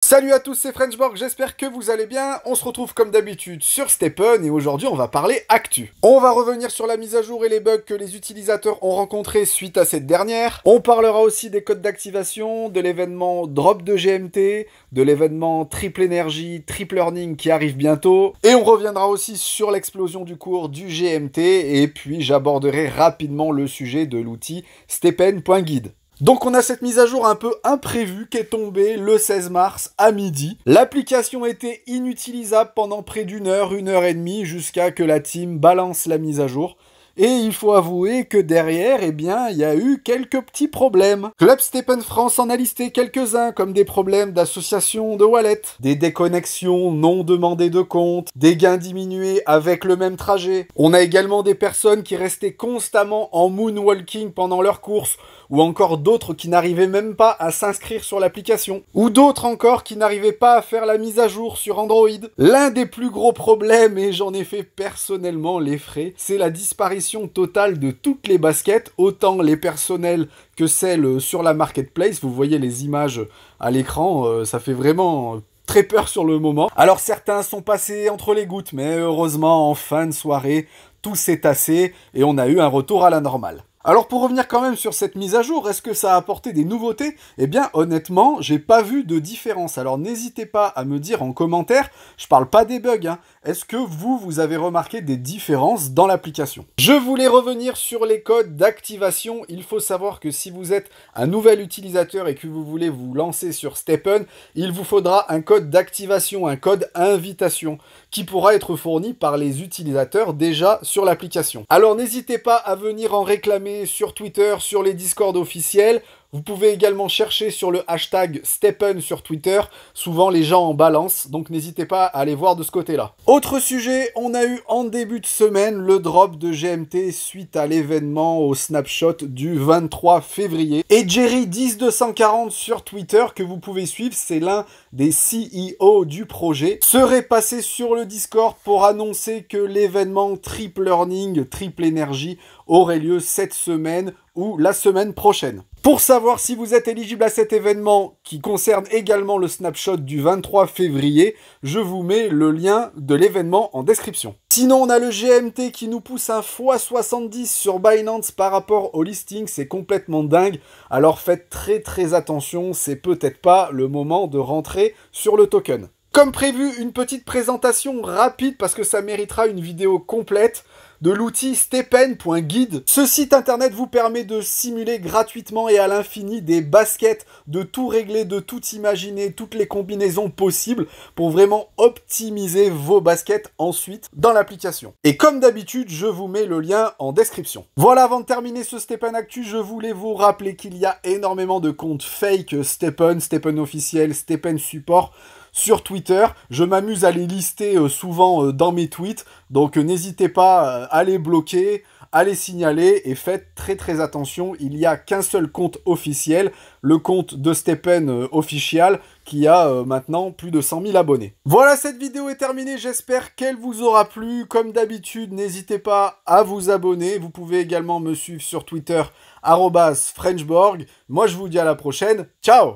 Salut à tous, c'est Frenchborg, j'espère que vous allez bien. On se retrouve comme d'habitude sur Stephen et aujourd'hui on va parler actu. On va revenir sur la mise à jour et les bugs que les utilisateurs ont rencontrés suite à cette dernière. On parlera aussi des codes d'activation, de l'événement drop de GMT, de l'événement triple énergie, triple earning qui arrive bientôt. Et on reviendra aussi sur l'explosion du cours du GMT et puis j'aborderai rapidement le sujet de l'outil Stephen.guide. Donc on a cette mise à jour un peu imprévue qui est tombée le 16 mars à midi. L'application était inutilisable pendant près d'une heure et demie, jusqu'à que la team balance la mise à jour. Et il faut avouer que derrière, eh bien, il y a eu quelques petits problèmes. Club Stephen France en a listé quelques-uns, comme des problèmes d'association de wallet, des déconnexions non demandées de compte, des gains diminués avec le même trajet. On a également des personnes qui restaient constamment en moonwalking pendant leur course, ou encore d'autres qui n'arrivaient même pas à s'inscrire sur l'application, ou d'autres encore qui n'arrivaient pas à faire la mise à jour sur Android. L'un des plus gros problèmes, et j'en ai fait personnellement les frais, c'est la disparition totale de toutes les baskets, autant les personnelles que celles sur la marketplace. Vous voyez les images à l'écran, ça fait vraiment très peur sur le moment. Alors certains sont passés entre les gouttes, mais heureusement en fin de soirée, tout s'est tassé et on a eu un retour à la normale. Alors pour revenir quand même sur cette mise à jour, est-ce que ça a apporté des nouveautés? Eh bien honnêtement, j'ai pas vu de différence. Alors n'hésitez pas à me dire en commentaire, je parle pas des bugs, hein. Est-ce que vous avez remarqué des différences dans l'application? Je voulais revenir sur les codes d'activation. Il faut savoir que si vous êtes un nouvel utilisateur et que vous voulez vous lancer sur Stephen, il vous faudra un code d'activation, un code invitation, qui pourra être fourni par les utilisateurs déjà sur l'application. Alors n'hésitez pas à venir en réclamer sur Twitter, sur les Discord officiels. Vous pouvez également chercher sur le hashtag Stephen sur Twitter. Souvent, les gens en balancent, donc n'hésitez pas à aller voir de ce côté-là. Autre sujet, on a eu en début de semaine le drop de GMT suite à l'événement au snapshot du 23 février. Et Jerry 10240 sur Twitter, que vous pouvez suivre, c'est l'un des CEO du projet, serait passé sur le Discord pour annoncer que l'événement Triple Earning, Triple Énergie aurait lieu cette semaine ou la semaine prochaine. Pour savoir si vous êtes éligible à cet événement qui concerne également le snapshot du 23 février, je vous mets le lien de l'événement en description. Sinon, on a le GMT qui nous pousse un x70 sur Binance par rapport au listing, c'est complètement dingue. Alors faites très attention, c'est peut-être pas le moment de rentrer sur le token. Comme prévu, une petite présentation rapide parce que ça méritera une vidéo complète de l'outil Stephen.guide. Ce site internet vous permet de simuler gratuitement et à l'infini des baskets, de tout régler, de tout imaginer, toutes les combinaisons possibles pour vraiment optimiser vos baskets ensuite dans l'application. Et comme d'habitude, je vous mets le lien en description. Voilà, avant de terminer ce Stephen Actu, je voulais vous rappeler qu'il y a énormément de comptes fake Stephen, Stephen officiel, Stephen support sur Twitter. Je m'amuse à les lister souvent dans mes tweets, donc n'hésitez pas à les bloquer, à les signaler et faites très attention, il n'y a qu'un seul compte officiel, le compte de Stephen official, qui a maintenant plus de 100 000 abonnés. Voilà, cette vidéo est terminée, j'espère qu'elle vous aura plu. Comme d'habitude, n'hésitez pas à vous abonner, vous pouvez également me suivre sur Twitter, @Frenchborg. Moi je vous dis à la prochaine, ciao!